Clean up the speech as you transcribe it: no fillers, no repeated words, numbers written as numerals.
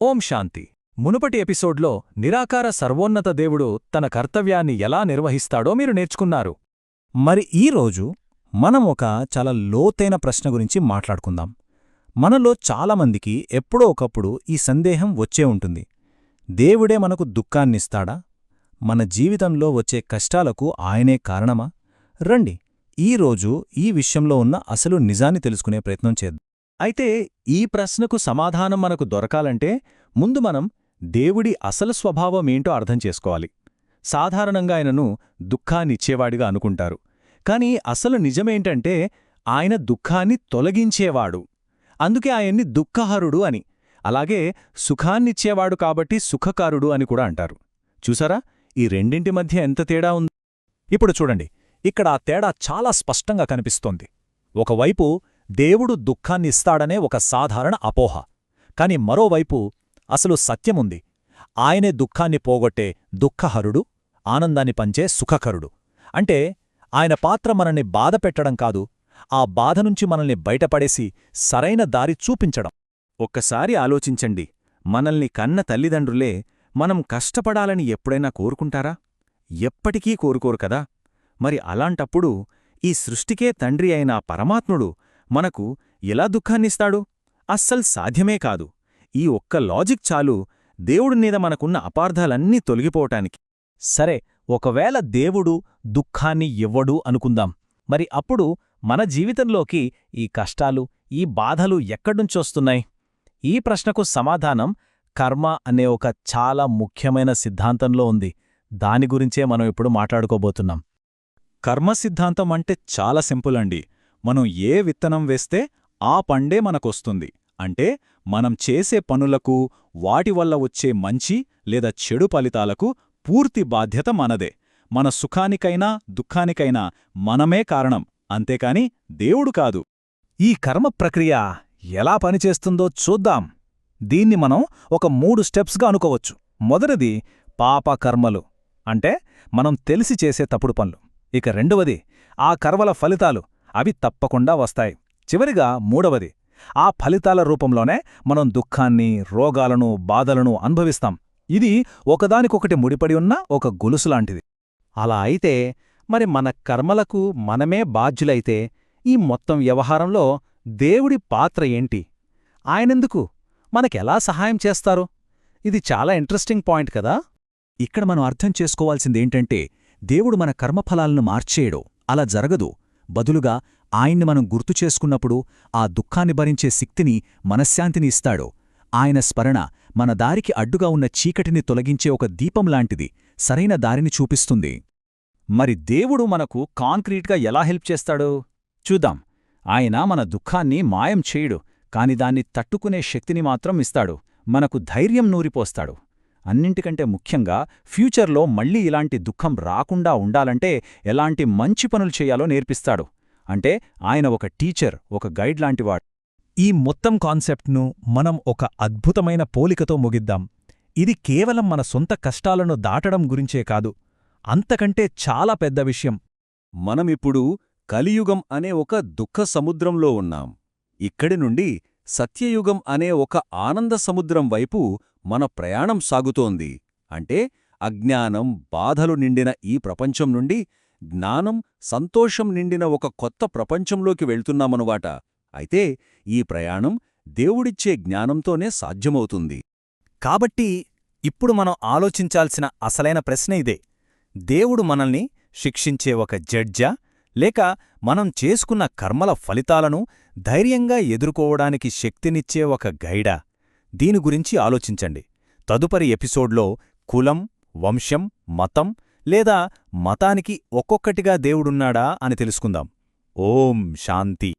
ఓం శాంతి. మునుపటి ఎపిసోడ్లో నిరాకార సర్వోన్నత దేవుడు తన కర్తవ్యాన్ని ఎలా నిర్వహిస్తాడో మీరు నేర్చుకున్నారు. మరి ఈరోజు మనం ఒక చాలా లోతైన ప్రశ్న గురించి మాట్లాడుకుందాం. మనలో చాలామందికి ఎప్పుడో ఒకప్పుడు ఈ సందేహం వచ్చే ఉంటుంది. దేవుడే మనకు దుఃఖాన్నిస్తాడా? మన జీవితంలో వచ్చే కష్టాలకు ఆయనే కారణమా? రండి, ఈరోజు ఈ విషయంలో ఉన్న అసలు నిజాన్ని తెలుసుకునే ప్రయత్నం చేద్దాం. అయితే ఈ ప్రశ్నకు సమాధానం మనకు దొరకాలంటే ముందు మనం దేవుడి అసలు స్వభావమేంటో అర్థం చేసుకోవాలి. సాధారణంగా ఆయనను దుఃఖాన్నిచ్చేవాడిగా అనుకుంటారు. కాని అసలు నిజమేంటంటే ఆయన దుఃఖాన్ని తొలగించేవాడు. అందుకే ఆయన్ని దుఃఖహరుడు అని, అలాగే సుఖాన్నిచ్చేవాడు కాబట్టి సుఖకారుడు అని కూడా అంటారు. చూసారా, ఈ రెండింటి మధ్య ఎంత తేడా ఉంది? ఇప్పుడు చూడండి, ఇక్కడ ఆ తేడా చాలా స్పష్టంగా కనిపిస్తోంది. ఒకవైపు దేవుడు దుఃఖాన్నిస్తాడనే ఒక సాధారణ అపోహ, కాని మరోవైపు అసలు సత్యముంది. ఆయనే దుఃఖాన్ని పోగొట్టే దుఃఖహరుడు, ఆనందాన్ని పంచే సుఖకరుడు. అంటే ఆయన పాత్ర మనల్ని బాధపెట్టడం కాదు, ఆ బాధనుంచి మనల్ని బయటపడేసి సరైన దారి చూపించడం. ఒక్కసారి ఆలోచించండి, మనల్ని కన్న తల్లిదండ్రులే మనం కష్టపడాలని ఎప్పుడైనా కోరుకుంటారా? ఎప్పటికీ కోరుకోరు కదా. మరి అలాంటప్పుడు ఈ సృష్టికే తండ్రి అయిన పరమాత్ముడు మనకు ఎలా దుఃఖాన్నిస్తాడు? అస్సలు సాధ్యమే కాదు. ఈ ఒక్క లాజిక్ చాలు దేవుడి మీద మనకున్న అపార్థాలన్నీ తొలగిపోవటానికి. సరే, ఒకవేళ దేవుడు దుఃఖాన్ని ఇవ్వడు అనుకుందాం. మరి అప్పుడు మన జీవితంలోకి ఈ కష్టాలు, ఈ బాధలు ఎక్కడ్నుంచొస్తున్నాయి? ఈ ప్రశ్నకు సమాధానం కర్మ అనే ఒక చాలా ముఖ్యమైన సిద్ధాంతంలో ఉంది. దాని గురించే మనం ఇప్పుడు మాట్లాడుకోబోతున్నాం. కర్మ సిద్ధాంతం అంటే చాలా సింపుల్ అండి. మనం ఏ విత్తనం వేస్తే ఆ పండే మనకొస్తుంది. అంటే మనం చేసే పనులకు, వాటి వల్ల వచ్చే మంచి లేదా చెడు ఫలితాలకు పూర్తి బాధ్యత మనదే. మన సుఖానికైనా దుఃఖానికైనా మనమే కారణం, అంతేకాని దేవుడు కాదు. ఈ కర్మ ప్రక్రియ ఎలా పనిచేస్తుందో చూద్దాం. దీన్ని మనం ఒక 3 స్టెప్స్గా అనుకోవచ్చు. మొదటిది పాపకర్మలు, అంటే మనం తెలిసి చేసే తప్పుడు పనులు. ఇక రెండవది ఆ కర్మల ఫలితాలు, అవి తప్పకుండా వస్తాయి. చివరిగా మూడవది, ఆ ఫలితాల రూపంలోనే మనం దుఃఖాన్ని, రోగాలను, బాధలను అనుభవిస్తాం. ఇది ఒకదానికొకటి ముడిపడి ఉన్న ఒక గొలుసులాంటిది. అలా అయితే మరి మన కర్మలకు మనమే బాధ్యులైతే ఈ మొత్తం వ్యవహారంలో దేవుడి పాత్ర ఏంటి? ఆయనెందుకు మనకెలా సహాయం చేస్తారు? ఇది చాలా ఇంట్రెస్టింగ్ పాయింట్ కదా. ఇక్కడ మనం అర్థం చేసుకోవాల్సిందేంటంటే దేవుడు మన కర్మఫలాలను మార్చేయడు, అలా జరగదు. బదులుగా ఆయన్ని మనం గుర్తు చేసుకున్నప్పుడు ఆ దుఃఖాన్ని భరించే శక్తిని, మనశ్శాంతిని ఇస్తాడు. ఆయన స్మరణ మన దారికి అడ్డుగా ఉన్న చీకటిని తొలగించే ఒక దీపంలాంటిది, సరైన దారిని చూపిస్తుంది. మరి దేవుడు మనకు కాంక్రీట్గా ఎలా హెల్ప్ చేస్తాడు చూద్దాం. ఆయన మన దుఃఖాన్ని మాయం చేయడు, కాని దాన్ని తట్టుకునే శక్తిని మాత్రం ఇస్తాడు. మనకు ధైర్యం నూరిపోస్తాడు. అన్నింటికంటే ముఖ్యంగా ఫ్యూచర్లో మళ్లీ ఇలాంటి దుఃఖం రాకుండా ఉండాలంటే ఎలాంటి మంచి పనులు చేయాలో నేర్పిస్తాడు. అంటే ఆయన ఒక టీచర్, ఒక గైడ్ లాంటివాడు. ఈ మొత్తం కాన్సెప్ట్ను మనం ఒక అద్భుతమైన పోలికతో ముగిద్దాం. ఇది కేవలం మన సొంత కష్టాలను దాటడం గురించే కాదు, అంతకంటే చాలా పెద్ద విషయం. మనమిప్పుడు కలియుగం అనే ఒక దుఃఖ సముద్రంలో ఉన్నాం. ఇక్కడి నుండి సత్యయుగం అనే ఒక ఆనంద సముద్రం వైపు మన ప్రయాణం సాగుతోంది. అంటే అజ్ఞానం, బాధలు నిండిన ఈ ప్రపంచం నుండి జ్ఞానం, సంతోషం నిండిన ఒక కొత్త ప్రపంచంలోకి వెళ్తున్నామనువాట. అయితే ఈ ప్రయాణం దేవుడిచ్చే జ్ఞానంతోనే సాధ్యమవుతుంది. కాబట్టి ఇప్పుడు మనం ఆలోచించాల్సిన అసలైన ప్రశ్న ఇదే: దేవుడు మనల్ని శిక్షించే ఒక జడ్జా, లేక మనం చేసుకున్న కర్మల ఫలితాలను ధైర్యంగా ఎదుర్కోవడానికి శక్తినిచ్చే ఒక గైడా? దీని గురించి ఆలోచించండి. తదుపరి ఎపిసోడ్లో కులం, వంశం, మతం లేదా మతానికి ఒక్కొక్కటిగా దేవుడున్నాడా అని తెలుసుకుందాం. ఓం శాంతి.